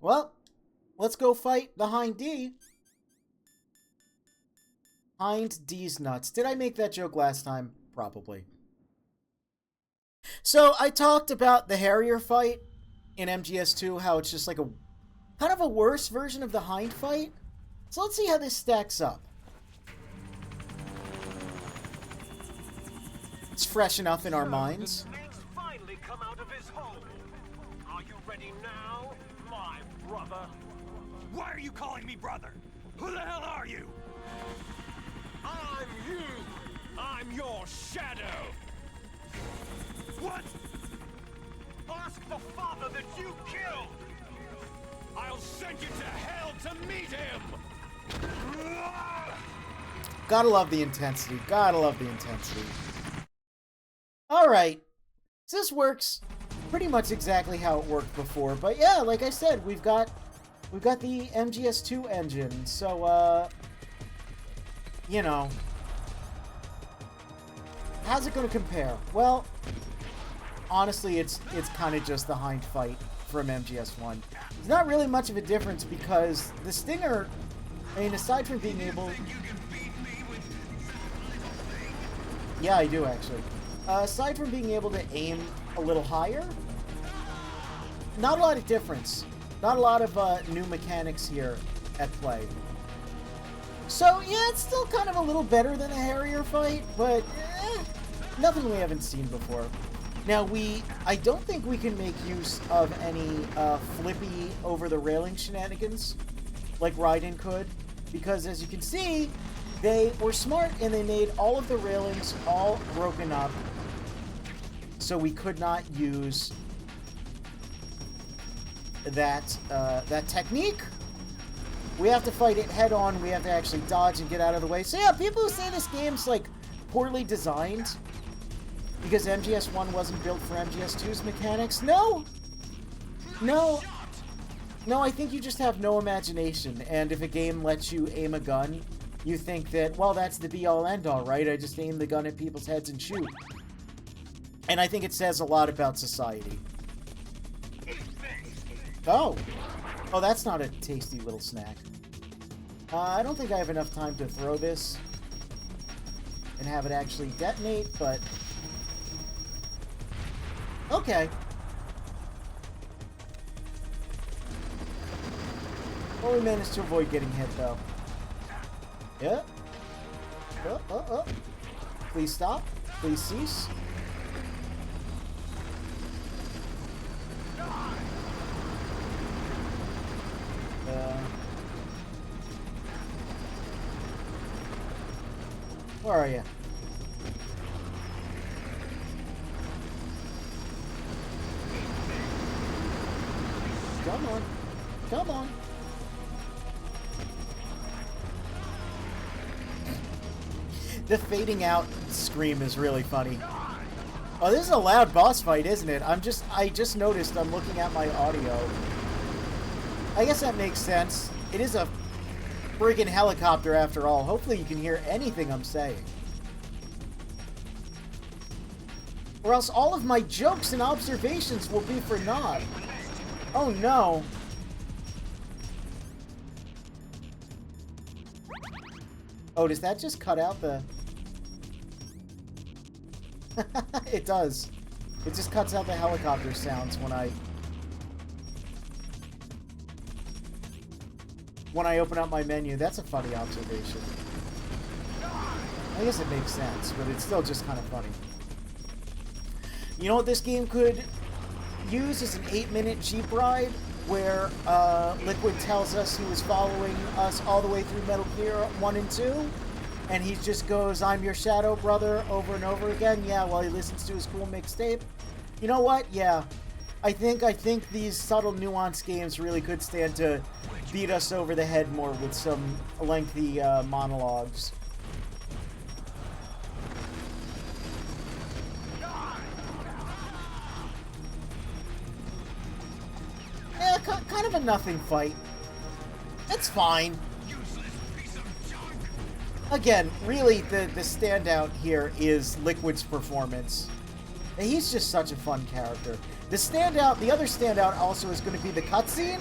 Well, let's go fight the Hind D. Hind D's nuts. Did I make that joke last time? Probably. So, I talked about the Harrier fight in MGS2, how it's just like a kind of a worse version of the Hind fight. So let's see how this stacks up. It's fresh enough in our minds. Finally come out of his hole. Are you ready now, my brother? Why are you calling me brother? Who the hell are you? I'm you. I'm your shadow. What? Ask the father that you killed. I'll send you to hell to meet him. Gotta love the intensity. Gotta love the intensity. Alright. So this works pretty much exactly how it worked before. But yeah, like I said, we've got the MGS2 engine. So, you know. How's it going to compare? Well, honestly, it's kind of just the Hind fight from MGS1. There's not really much of a difference because the Stinger, I mean, aside from being able... Yeah, I do, actually. Aside from being able to aim a little higher, not a lot of difference. Not a lot of new mechanics here at play. So, yeah, it's still kind of a little better than the Harrier fight, but nothing we haven't seen before. Now, I don't think we can make use of any flippy over-the-railing shenanigans like Raiden could, because as you can see, they were smart and they made all of the railings all broken up, so we could not use that technique. We have to fight it head on. We have to actually dodge and get out of the way. So yeah, people who say this game's like poorly designed because MGS1 wasn't built for MGS2's mechanics. No, I think you just have no imagination. And if a game lets you aim a gun, you think that, well, that's the be-all end-all, right? I just aim the gun at people's heads and shoot. And I think it says a lot about society. Oh, that's not a tasty little snack. I don't think I have enough time to throw this and have it actually detonate, but... Okay. Well, we managed to avoid getting hit, though. Yeah. Oh. Please stop. Please cease. Where are you? Come on. Come on. The fading out scream is really funny. Oh, this is a loud boss fight, isn't it? I just noticed I'm looking at my audio. I guess that makes sense. It is a friggin' helicopter after all. Hopefully you can hear anything I'm saying. Or else all of my jokes and observations will be for naught. Oh no. Oh, does that just cut out the... It does. It just cuts out the helicopter sounds when I open up my menu. That's a funny observation. I guess it makes sense, but it's still just kind of funny. You know what this game could use is an 8-minute Jeep ride where Liquid tells us he was following us all the way through Metal Gear 1 and 2, and he just goes, "I'm your shadow, brother," over and over again. Yeah, while he listens to his cool mixtape. You know what? Yeah. I think these subtle, nuanced games really could stand to beat us over the head more with some lengthy monologues. Yeah, kind of a nothing fight. It's fine. Again, really, the standout here is Liquid's performance. And he's just such a fun character. The other standout also is going to be the cutscene,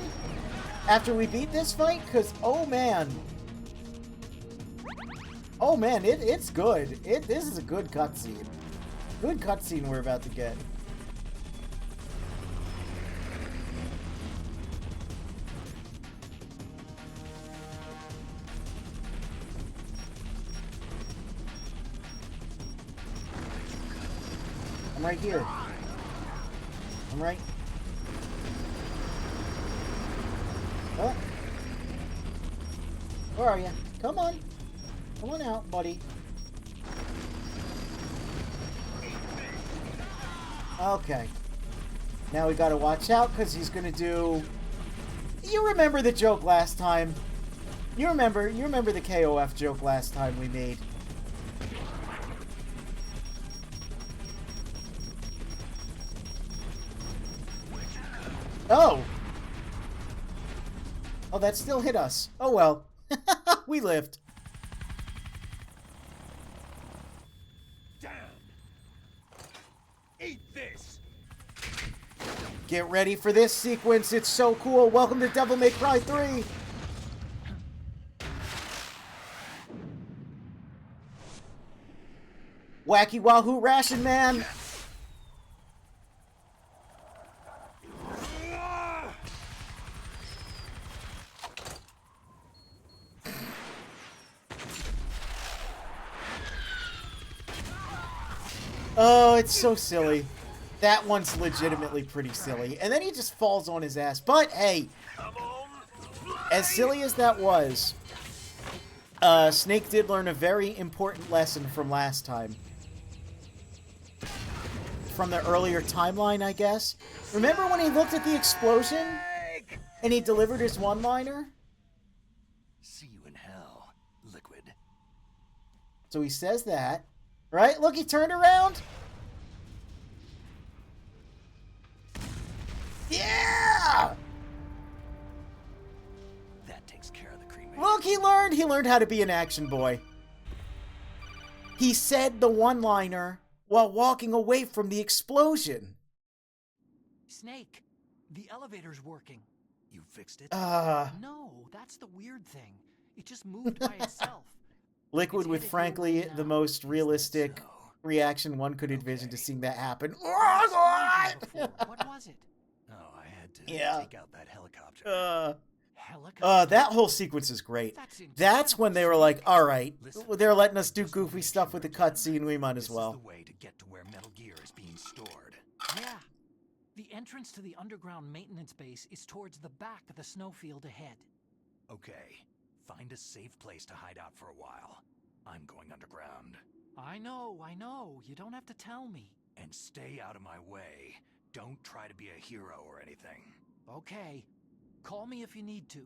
after we beat this fight, because, oh man. Oh man, it's good. This is a good cutscene. Good cutscene we're about to get. I'm right here. I'm right. Oh. Where are you? Come on. Come on out, buddy. Okay. Now we gotta watch out, because he's gonna do... You remember the joke last time. You remember the KOF joke last time we made. Oh! Oh, that still hit us. Oh well. We lived. Damn. Eat this. Get ready for this sequence. It's so cool. Welcome to Devil May Cry 3. Wacky Wahoo Ration Man. Oh, it's so silly. That one's legitimately pretty silly. And then he just falls on his ass. But, hey, as silly as that was, Snake did learn a very important lesson from last time. From the earlier timeline, I guess. Remember when he looked at the explosion? And he delivered his one-liner? See you in hell, Liquid. So he says that. Right? Look, he turned around. Yeah! That takes care of the cremation. Look, he learned how to be an action boy. He said the one-liner while walking away from the explosion. Snake, the elevator's working. You fixed it? No, that's the weird thing. It just moved by itself. Liquid with, frankly, the most realistic reaction one could envision to seeing that happen. Oh, God! What was it? Oh, I had to take out that helicopter. Helicopter? That whole sequence is great. That's when they were like, all right, they're letting us do goofy stuff with the cutscene, we might as well. This is the way to get to where Metal Gear is being stored. Yeah. The entrance to the underground maintenance base is towards the back of the snowfield ahead. Okay, find a safe place to hide out for a while. I'm going underground. I know. You don't have to tell me. And stay out of my way. Don't try to be a hero or anything. Okay. Call me if you need to.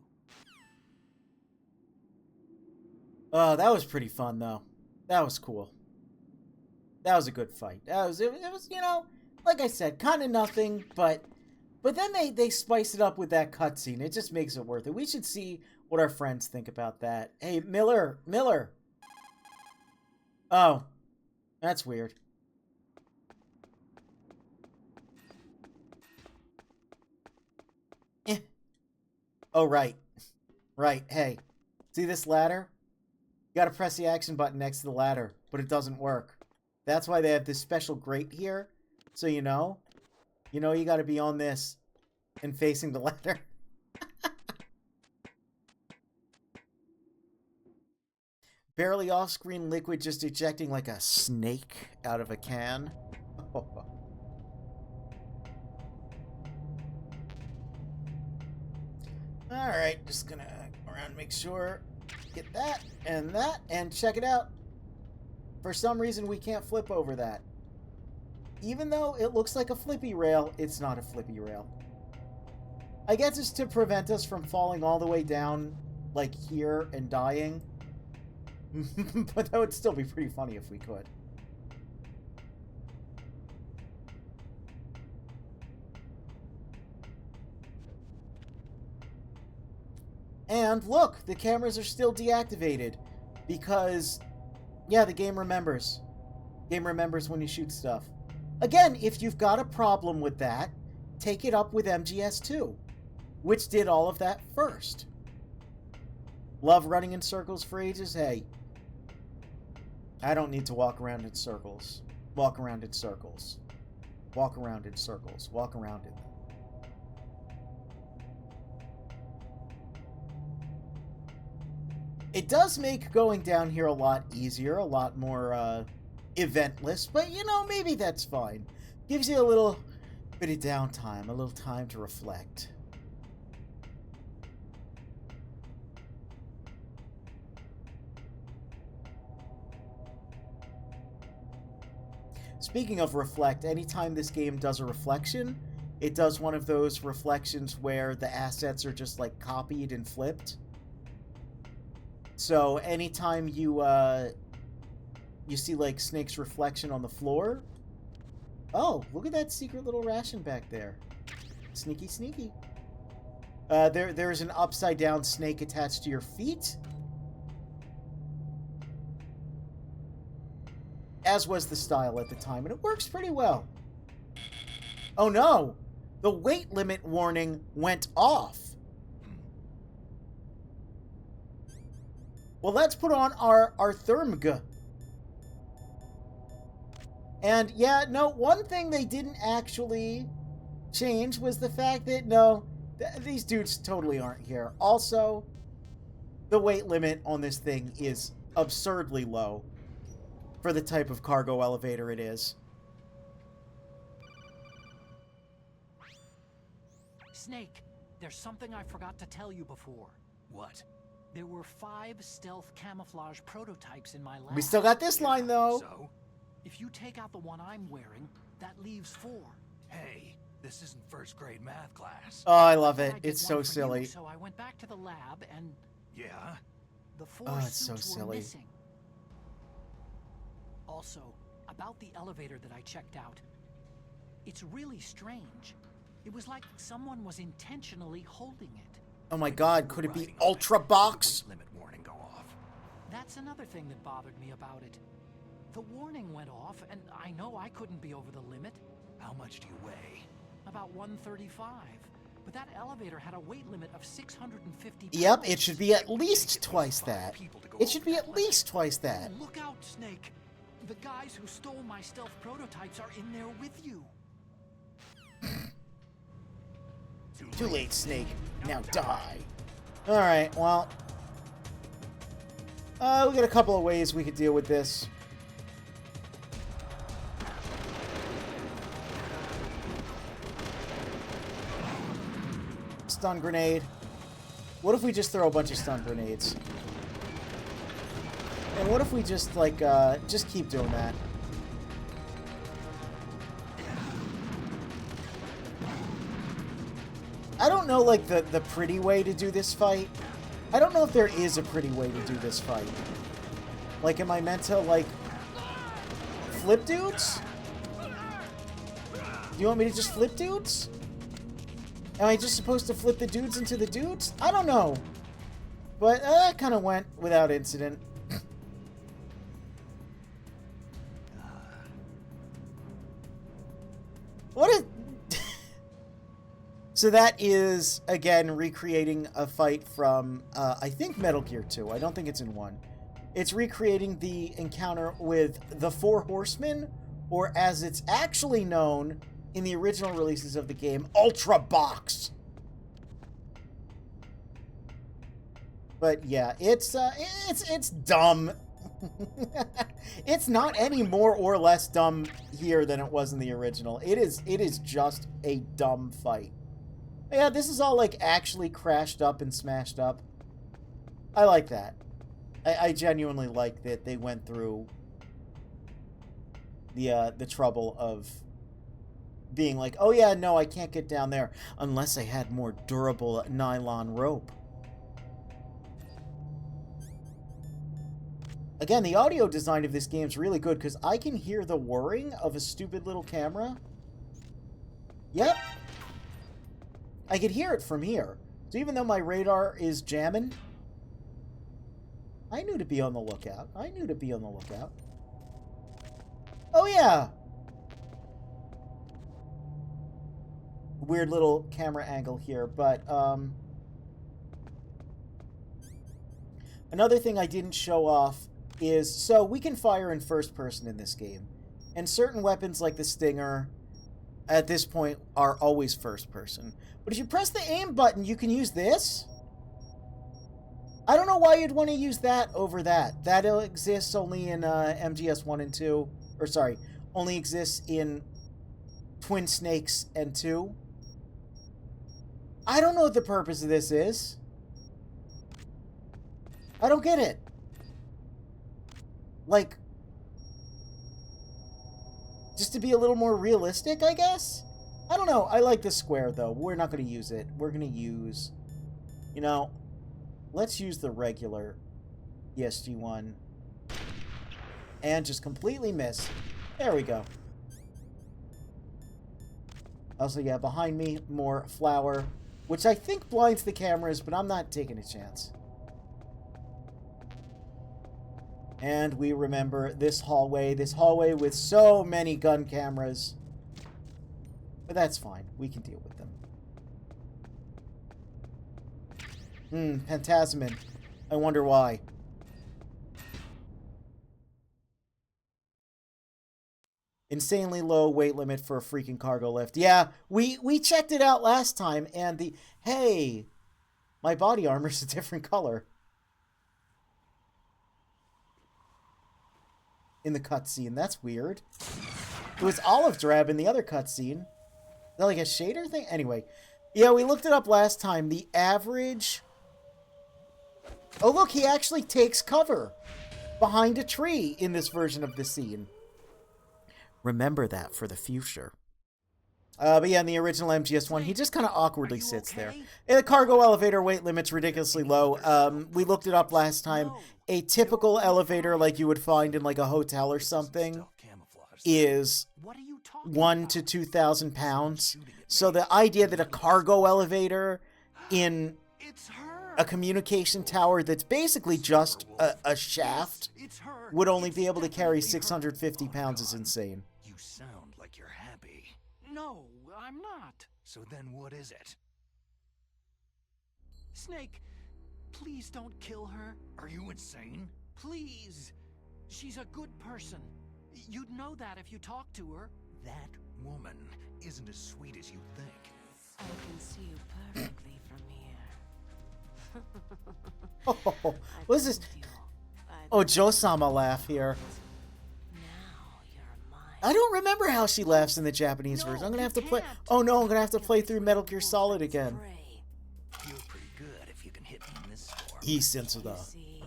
Oh, that was pretty fun, though. That was cool. That was a good fight. It was, you know, like I said, kind of nothing, but then they spice it up with that cutscene. It just makes it worth it. We should see what our friends think about that. Hey, Miller. Oh, that's weird. Oh, right. Right, hey. See this ladder? You gotta press the action button next to the ladder, but it doesn't work. That's why they have this special grate here, so you know. You know you gotta be on this and facing the ladder. Barely off-screen Liquid just ejecting like a snake out of a can. Oh. Alright, just gonna go around and make sure. Get that, and check it out. For some reason, we can't flip over that. Even though it looks like a flippy rail, it's not a flippy rail. I guess it's to prevent us from falling all the way down, like here, and dying. But that would still be pretty funny if we could. And look, the cameras are still deactivated because, yeah, the game remembers. Game remembers when you shoot stuff. Again, if you've got a problem with that, take it up with MGS2. which did all of that first. Love running in circles for ages? Hey, I don't need to walk around in circles. Walk around in circles. Walk around in circles. Walk around in them. It does make going down here a lot easier, a lot more eventless, but you know, maybe that's fine. Gives you a little bit of downtime, a little time to reflect. Speaking of reflect, anytime this game does a reflection, it does one of those reflections where the assets are just like copied and flipped. So anytime you see like Snake's reflection on the floor, oh, look at that secret little ration back there. Sneaky, sneaky. There's an upside down snake attached to your feet. As was the style at the time, and it works pretty well. Oh no! The weight limit warning went off. Well, let's put on our Thermg. And yeah, no, one thing they didn't actually change was the fact that, no, these dudes totally aren't here. Also, the weight limit on this thing is absurdly low for the type of cargo elevator it is. Snake, there's something I forgot to tell you before. What? There were 5 stealth camouflage prototypes in my lab. We still got this line, though. So? If you take out the one I'm wearing, that leaves 4. Hey, this isn't first grade math class. Oh, I love I it. thought I'd get It's one so for you, silly. so I went back to the lab and Yeah? the 4 Oh, it's so suits were silly. missing. Also, about the elevator that I checked out, it's really strange. It was like someone was intentionally holding it. Oh my god, could it be Riding on Ultra Did Box? the weight limit warning go off? That's another thing that bothered me about it. The warning went off, and I know I couldn't be over the limit. How much do you weigh? About 135. But that elevator had a weight limit of 650 Yep, pounds. it should be at least twice that. It should be at least twice that. Look out, Snake. The guys who stole my stealth prototypes are in there with you. Too late, Snake. Now die. Alright, well. We got a couple of ways we could deal with this. Stun grenade. What if we just throw a bunch of stun grenades? And what if we just, like, just keep doing that? I don't know, like, the pretty way to do this fight. I don't know if there is a pretty way to do this fight. Like, am I meant to, like, flip dudes? Do you want me to just flip dudes? Am I just supposed to flip the dudes into the dudes? I don't know. But that kind of went without incident. What is... So that is, again, recreating a fight from, I think, Metal Gear 2. I don't think it's in 1. It's recreating the encounter with the Four Horsemen, or as it's actually known in the original releases of the game, Ultra Box. But yeah, it's dumb. It's not any more or less dumb here than it was in the original. It is just a dumb fight. Yeah, this is all, like, actually crashed up and smashed up. I like that. I genuinely like that they went through the trouble of being like, oh yeah, no, I can't get down there unless I had more durable nylon rope. Again, the audio design of this game is really good because I can hear the whirring of a stupid little camera. Yep. I could hear it from here. So even though my radar is jamming, I knew to be on the lookout. I knew to be on the lookout. Oh, yeah. weird little camera angle here, but another thing I didn't show off is, so we can fire in first person in this game, and certain weapons like the Stinger at this point are always first person. But if you press the aim button, you can use this. I don't know why you'd want to use that over that. That exists only in MGS 1 and 2. Or sorry, only exists in Twin Snakes and 2. I don't know what the purpose of this is. I don't get it. Like, just to be a little more realistic, I guess? I don't know. I like the square, though. We're not going to use it. We're going to use, you know, let's use the regular ESG one. And just completely miss. There we go. Also, yeah, behind me, more flour, which I think blinds the cameras, but I'm not taking a chance. And we remember this hallway with so many gun cameras. But that's fine. We can deal with them. Phantasmin. I wonder why. Insanely low weight limit for a freaking cargo lift. Yeah, we checked it out last time, and the... Hey! My body armor's a different color. In the cutscene. That's weird. It was olive drab in the other cutscene. Is that like a shader thing? Anyway. Yeah, we looked it up last time. The average... Oh, look, he actually takes cover behind a tree in this version of the scene. Remember that for the future. But yeah, in the original MGS1, he just kind of awkwardly sits there. And the cargo elevator weight limit's ridiculously low. We looked it up last time. A typical elevator, like you would find in like a hotel or something, is 1,000 to 2,000 pounds. So the idea that a cargo elevator in a communication tower that's basically just a shaft would only be able to carry 650 pounds is insane. You sound like you're happy. No, I'm not. So then what is it? Snake, please don't kill her. Are you insane? Please. She's a good person. You'd know that if you talked to her. That woman isn't as sweet as you think. I can see you perfectly from here. Oh, what is this? Oh, Joe-sama laugh here. Now you're mine. I don't remember how she laughs in the Japanese version. I'm gonna have to play... Oh no, I'm gonna have to play through Metal Gear Solid again. You're pretty good if you can hit me in this storm. Sensuda. See,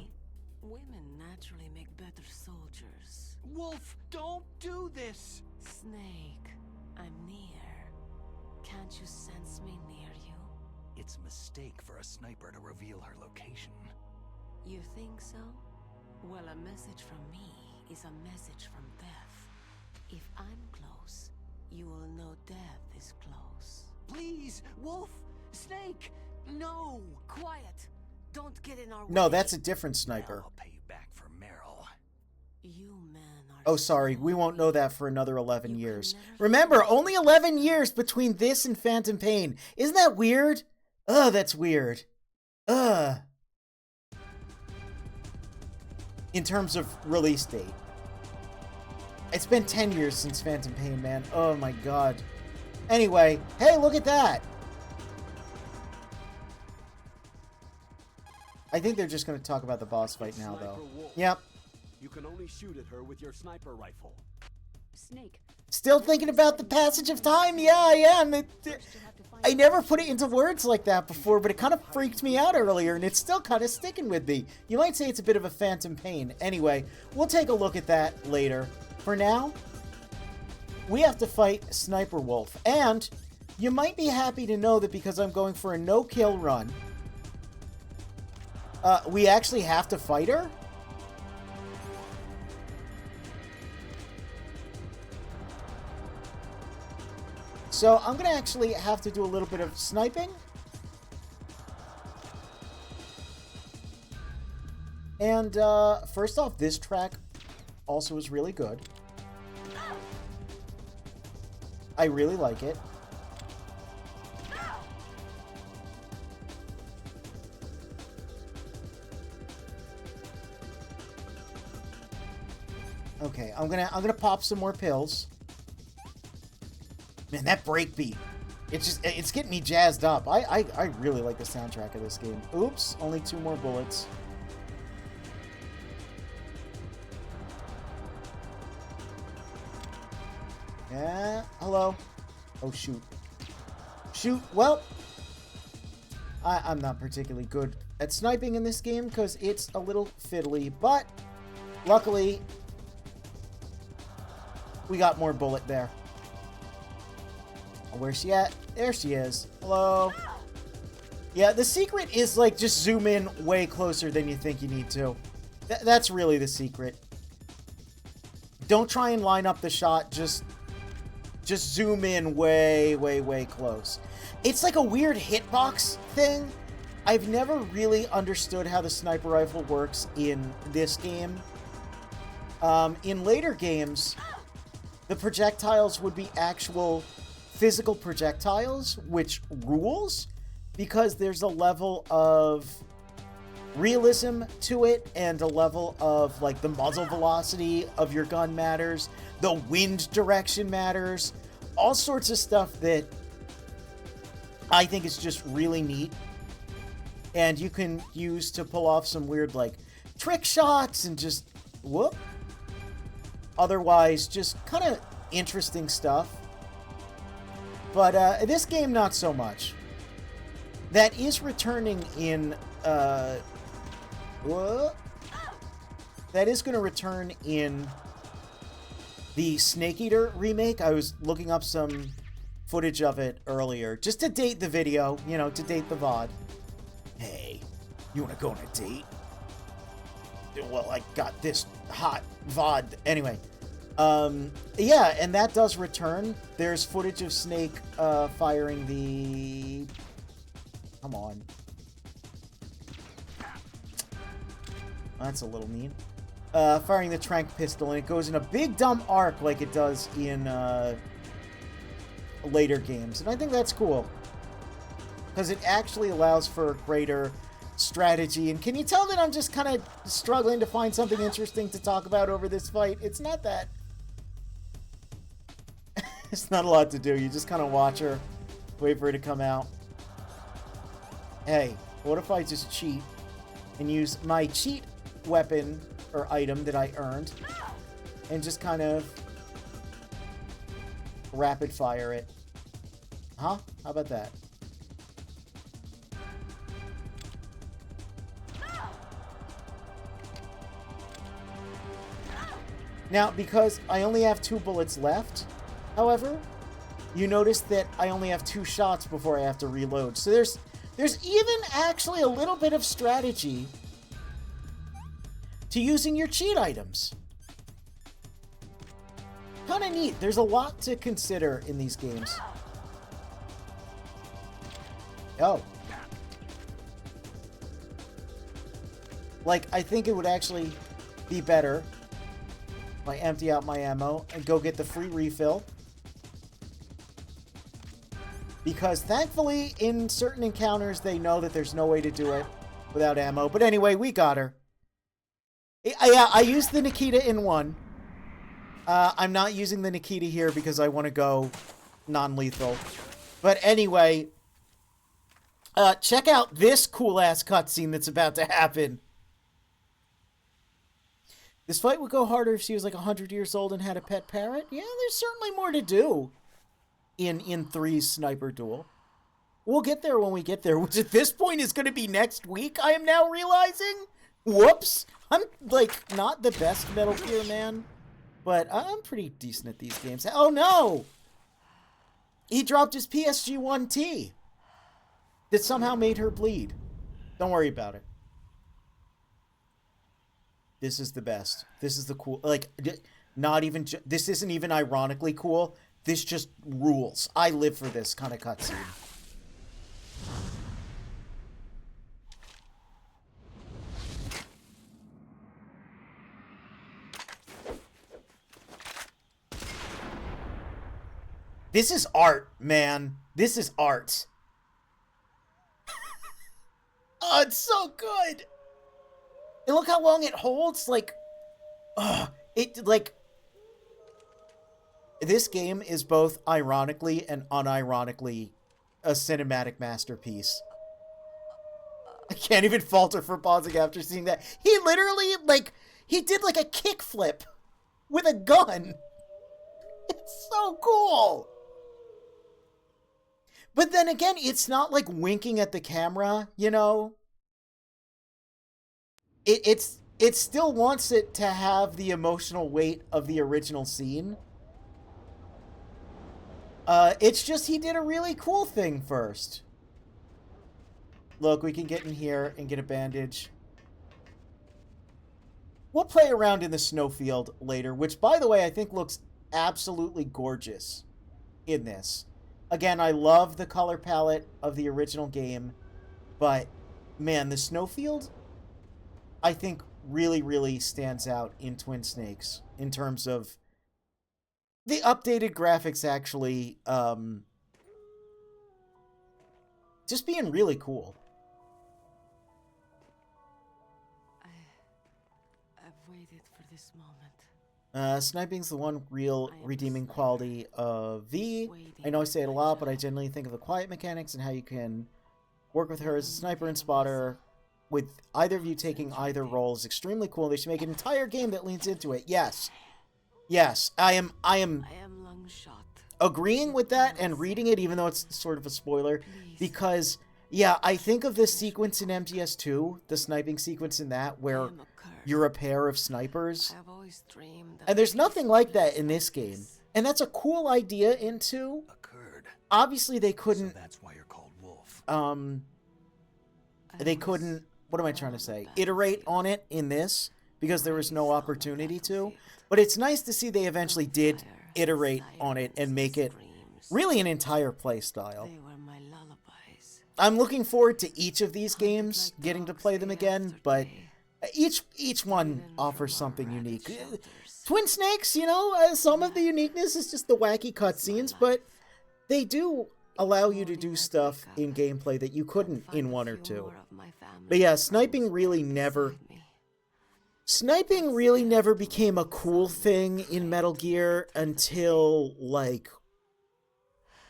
women naturally make better soldiers. Wolf, don't do this. Snake, I'm near. Can't you sense me near you? It's a mistake for a sniper to reveal her location. You think so? Well, a message from me is a message from death. If I'm close, you will know death is close. Please, Wolf, Snake, no. Quiet! Don't get in our way. No, that's a different sniper. I'll pay you back for Meryl. You men are... Oh, sorry. We won't know that for another 11 You years. can never Remember, only 11 years between this and Phantom Pain. Isn't that weird? Ugh, that's weird. Ugh. In terms of release date. It's been 10 years since Phantom Pain, man. Oh my god. Anyway, hey, look at that! I think they're just going to talk about the boss fight now, though. Yep. You can only shoot at her with your sniper rifle. Snake. Still thinking about the passage of time? Yeah, I am. I never put it into words like that before, but it kind of freaked me out earlier, and it's still kind of sticking with me. You might say it's a bit of a Phantom Pain. Anyway, we'll take a look at that later. For now, we have to fight Sniper Wolf. And you might be happy to know that because I'm going for a no-kill run, we actually have to fight her? So I'm going to actually have to do a little bit of sniping. And first off, this track also is really good. I really like it. Okay, I'm gonna pop some more pills. Man, that breakbeat. It's getting me jazzed up. I really like the soundtrack of this game. Oops, only 2 more bullets. Yeah, hello. Oh, shoot. Shoot, well, I'm not particularly good at sniping in this game because it's a little fiddly, but luckily, we got more bullet there. Where's she at? There she is. Hello. Yeah, the secret is, like, just zoom in way closer than you think you need to. That's really the secret. Don't try and line up the shot. Just zoom in way, way, way close. It's like a weird hitbox thing. I've never really understood how the sniper rifle works in this game. In later games, the projectiles would be actual physical projectiles, which rules, because there's a level of realism to it and a level of, like, the muzzle velocity of your gun matters, the wind direction matters, all sorts of stuff that I think is just really neat, and you can use to pull off some weird, like, trick shots and just whoop. Otherwise, just kind of interesting stuff. But this game, not so much. That is returning in that is going to return in the Snake Eater remake. I was looking up some footage of it earlier, just to date the video, you know, to date the VOD. Hey, you want to go on a date? Well, I got this hot VOD. Anyway, yeah, and that does return. There's footage of Snake firing the... Come on. That's a little mean. Firing the tranq pistol, and it goes in a big dumb arc like it does in later games. And I think that's cool, because it actually allows for greater strategy. And can you tell that I'm just kind of struggling to find something interesting to talk about over this fight? It's not that. It's not a lot to do. You just kind of watch her, wait for her to come out. Hey, what if I just cheat and use my cheat weapon or item that I earned and just kind of rapid fire it? Huh? How about that? Now, because I only have 2 bullets left, however, you notice that I only have 2 shots before I have to reload. So there's even actually a little bit of strategy to using your cheat items. Kind of neat. There's a lot to consider in these games. Oh. Like, I think it would actually be better if I empty out my ammo and go get the free refill. Because thankfully, in certain encounters, they know that there's no way to do it without ammo. But anyway, we got her. Yeah, I used the Nikita in one. I'm not using the Nikita here because I want to go non-lethal. But anyway, check out this cool-ass cutscene that's about to happen. This fight would go harder if she was like 100 years old and had a pet parrot. Yeah, there's certainly more to do in 3's sniper duel. We'll get there when we get there, which at this point is going to be next week, I am now realizing. Whoops. I'm, like, not the best Metal Gear man, but I'm pretty decent at these games. Oh, no! He dropped his PSG-1T that somehow made her bleed. Don't worry about it. This is the best. This is the cool... Like, not even... This isn't even ironically cool. This just rules. I live for this kind of cutscene. This is art, man. This is art. Oh, it's so good. And look how long it holds. Like, It, like, this game is both ironically and unironically a cinematic masterpiece. I can't even falter for pausing after seeing that. He literally, like, he did like a kickflip with a gun. It's so cool. But then again, it's not like winking at the camera, you know? It still wants it to have the emotional weight of the original scene. It's just he did a really cool thing first. Look, we can get in here and get a bandage. We'll play around in the snowfield later, which, by the way, I think looks absolutely gorgeous in this. Again, I love the color palette of the original game, but, man, the snowfield, I think, really, really stands out in Twin Snakes in terms of the updated graphics actually just being really cool. I've waited for this moment. Sniping's the one real redeeming quality of V. I know I say it a lot, but I generally think of the quiet mechanics and how you can work with her as a sniper and spotter. With either of you taking either role is extremely cool. They should make an entire game that leans into it. Yes. Yes, I am long shot. agreeing with that and reading it, even though it's sort of a spoiler, because, yeah, I think of this sequence in MGS2, the sniping sequence in that, where you're a pair of snipers, I've always dreamed and there's nothing like that in this game, and that's a cool idea in 2. Occurred. Obviously, they So couldn't, that's why you're called Wolf. they couldn't, what am I trying to say, iterate on it in this, because there was no opportunity to, but it's nice to see they eventually did iterate on it and make it really an entire play style. They were my lullabies. I'm looking forward to each of these games, getting to play them again, but each one offers something unique. Twin Snakes, you know, some of the uniqueness is just the wacky cutscenes, but they do allow you to do stuff in gameplay that you couldn't in 1 or 2. But yeah, sniping really never became a cool thing in Metal Gear until, like,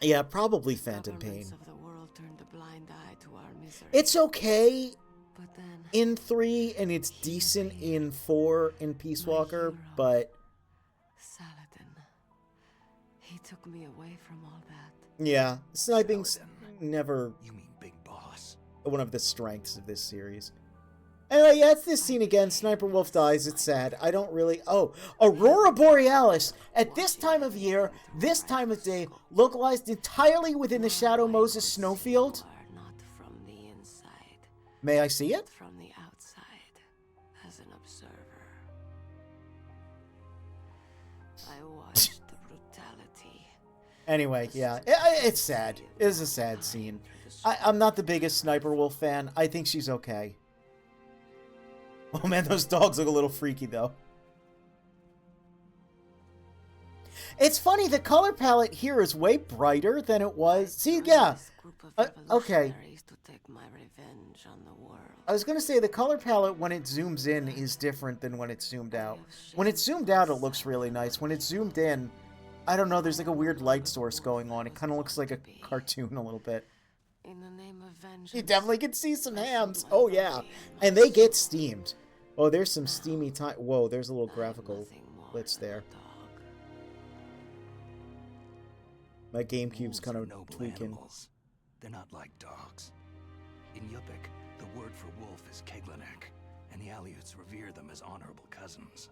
yeah, probably Phantom Pain. Of the world turned a blind eye to our misery. It's okay But then in 3, and it's decent in 4 in Peace Walker, but Saladin, he took me away from all that. yeah, sniping's never You mean Big Boss? one of the strengths of this series. Anyway, yeah, it's this scene again. Sniper Wolf dies. It's sad. I don't really... Oh, Aurora Borealis. At this time of year, this time of day, localized entirely within the Shadow Moses snowfield. Are not from the inside, May I see it? but from the outside, as an observer. I watched the brutality. Anyway, yeah, it's sad. It is a sad scene. I'm not the biggest Sniper Wolf fan. I think she's okay. Oh man, those dogs look a little freaky though. It's funny, the color palette here is way brighter than it was. See, yeah. This group of Okay. revolutionaries to take my revenge on the world. I was going to say the color palette when it zooms in is different than when it's zoomed out. When it's zoomed out, it looks really nice. When it's zoomed in, I don't know, there's like a weird light source going on. It kind of looks like a cartoon a little bit. In the name of vengeance. You definitely can see some hams. Oh, yeah. And they get steamed. Oh, there's some steamy time. Whoa, there's a little graphical glitch there. My GameCube's Wolves kind are of noble tweaking. animals. They're not like dogs. In Yupik, the word for wolf is Keglanek, and the Aleuts revere them as honorable cousins.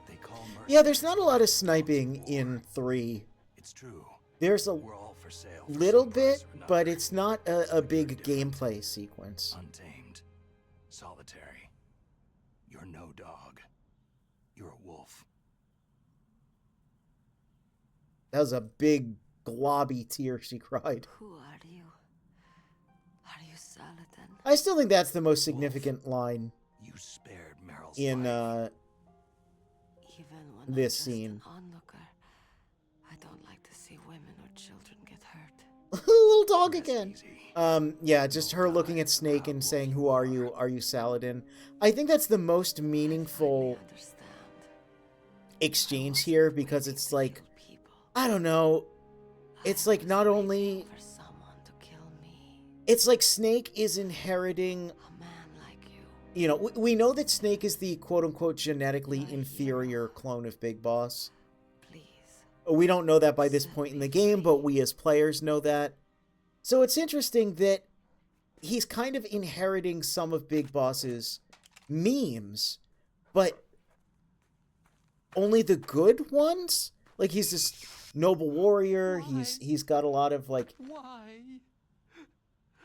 They call Yeah, there's not a lot of sniping in 3. It's true. There's a We're all for sale. For little some price bit, or another. but it's not a big different. gameplay sequence. Untamed. Solitary. You're no dog. You're a wolf. That was a big, globby tear she cried. Who are you? Are you Saladin? I still think that's the most significant line You spared Meryl's in life. Even when I'm this just scene. an onlooker, I don't like to see women or children get hurt. Little dog Rest again. easy. Yeah, just her looking at Snake and saying, "Who are you? Are you Saladin?" I think that's the most I meaningful understand. exchange here because it's like, People. I don't know. It's like not only, For someone to kill me, it's like Snake is inheriting, a man like you. you know, we know that Snake is the quote-unquote genetically inferior clone of Big Boss. Please. We don't know that by this point in the game, but we as players know that. So it's interesting that he's kind of inheriting some of Big Boss's memes, but only the good ones? Like, he's this noble warrior, he's got a lot of, like, Why?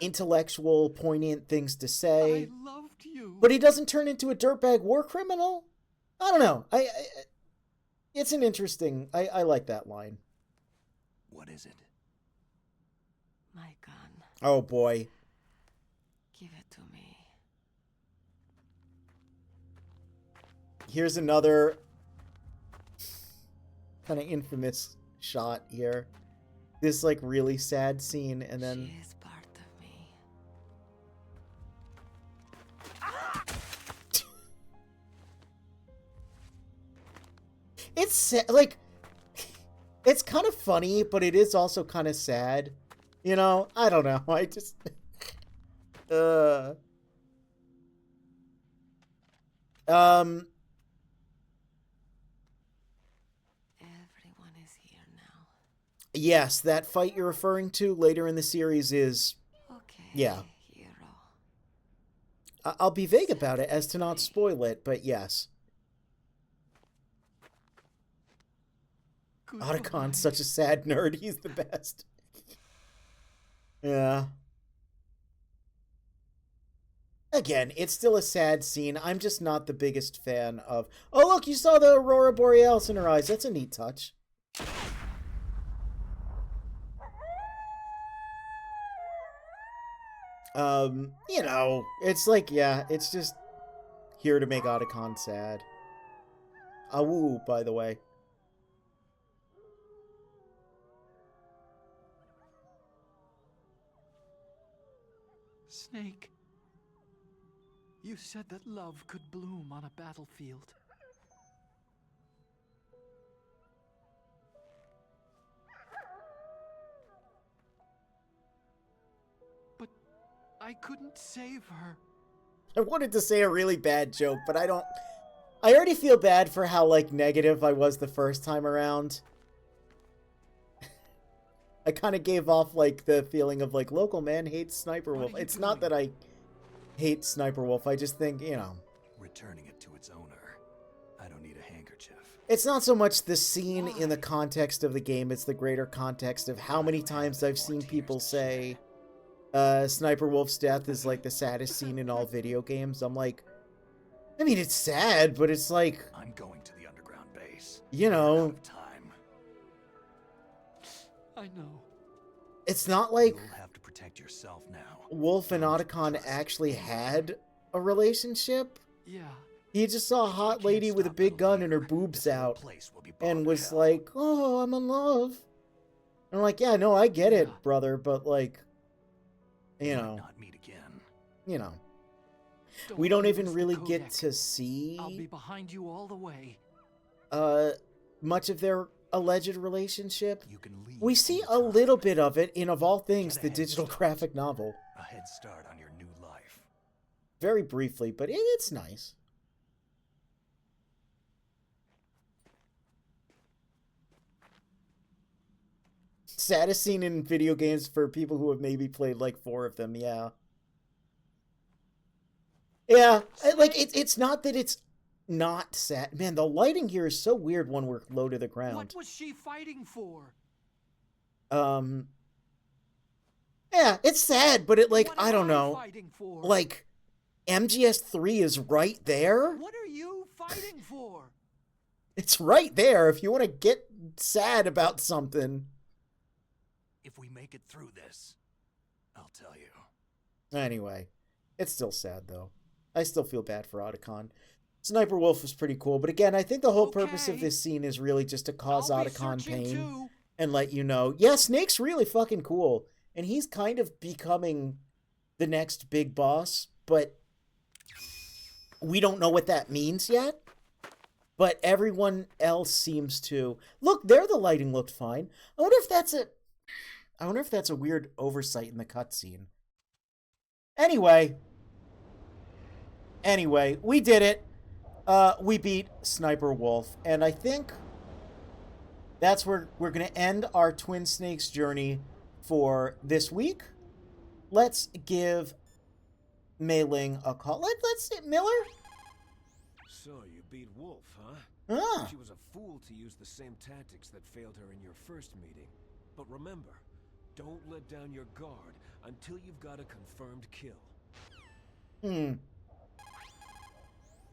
intellectual, poignant things to say. I loved you. But he doesn't turn into a dirtbag war criminal? I don't know. It's an interesting... I like that line. What is it? My gun. Oh, boy. Give it to me. Here's another kind of infamous shot here. This, like, really sad scene, and then... She is part of me. It's, like... It's kind of funny, but it is also kind of sad. You know? I don't know. I just... Everyone is here now. Yes, that fight you're referring to later in the series is... Okay. Yeah. Hero. I'll be vague about it as to not spoil it, but yes. Goodbye. Otacon's such a sad nerd. He's the best. Yeah. Again, it's still a sad scene. I'm just not the biggest fan of... Oh, look, you saw the Aurora Borealis in her eyes. That's a neat touch. You know, it's like, yeah, it's just here to make Otacon sad. Awoo, by the way. Snake, you said that love could bloom on a battlefield. But I couldn't save her. I wanted to say a really bad joke, but I don't... I already feel bad for how, like, negative I was the first time around. I kind of gave off, like, the feeling of, like, local man hates Sniper What Wolf. are you It's not that I hate Sniper Wolf. I just think, you know... Returning it to its owner. I don't need a handkerchief. It's not so much the scene in the context of the game, it's the greater context of how many times I've seen people say Sniper Wolf's death is, like, the saddest scene in all video games. I'm like, I mean, it's sad, but it's like, I'm going to the underground base. you We're out know, of time. I know. it's not like You'll have to protect yourself now. Wolf and Don't Otacon trust actually anyone. had a relationship. Yeah. He just saw a hot Can't lady with a stop big little gun and her Peter. boobs This whole out place will be brought and to was hell. like, oh, I'm in love. And I'm like, yeah, no, I get it, Yeah. brother, but like, you We might know, not meet again. we don't lose even the really get codec. to I'll be see behind you all the way. much of their alleged relationship. You can leave We see a anytime. little bit of it in, of all things, Get a the head digital start. graphic novel. A head start on your new life. Very briefly, but it's nice. Saddest scene in video games for people who have maybe played like 4 of them, yeah. Yeah, like, it's not that it's not sad. Man, the lighting here is so weird when we're low to the ground. What was she fighting for? Yeah, it's sad, but it, like, What I am don't know. Fighting for? Like, MGS3 is right there. What are you fighting for? It's right there if you want to get sad about something. If we make it through this, I'll tell you. Anyway, it's still sad, though. I still feel bad for Otacon. Sniper Wolf was pretty cool, but again, I think the whole purpose of Okay. this scene is really just to cause I'll be Otacon searching pain too. and let you know, yeah, Snake's really fucking cool, and he's kind of becoming the next big boss, but we don't know what that means yet. but everyone else seems to. Look, there the lighting looked fine. I wonder if that's a weird oversight in the cutscene. Anyway, we did it. We beat Sniper Wolf, and I think that's where we're going to end our Twin Snakes journey for this week. Let's give Mei Ling a call. Let's see, Miller? So, you beat Wolf, huh? Ah. She was a fool to use the same tactics that failed her in your first meeting. But remember, don't let down your guard until you've got a confirmed kill.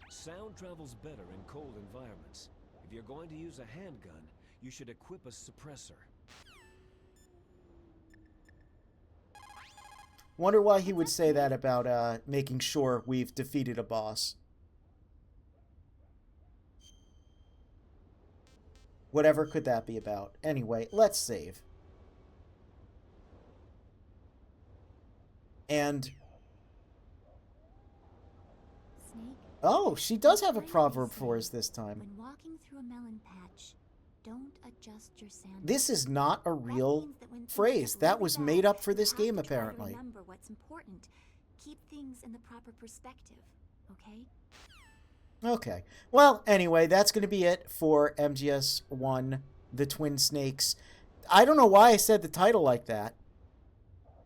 Sound travels better in cold environments. If you're going to use a handgun, you should equip a suppressor. Wonder why he would say that about making sure we've defeated a boss. Whatever could that be about? Anyway, let's save. And... Snake? oh, she does have a proverb for us this time. When walking through a melon patch, don't adjust your sandals. This is not a real phrase. That was made up for this game, apparently. Remember what's important. Keep things in the proper perspective, okay? Okay. Well, anyway, that's going to be it for MGS1, The Twin Snakes. I don't know why I said the title like that.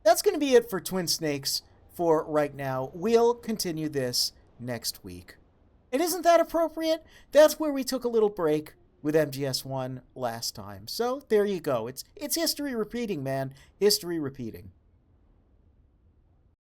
That's going to be it for Twin Snakes for right now. We'll continue this next week. And isn't that appropriate? That's where we took a little break with MGS1 last time. So there you go. It's history repeating, man. History repeating.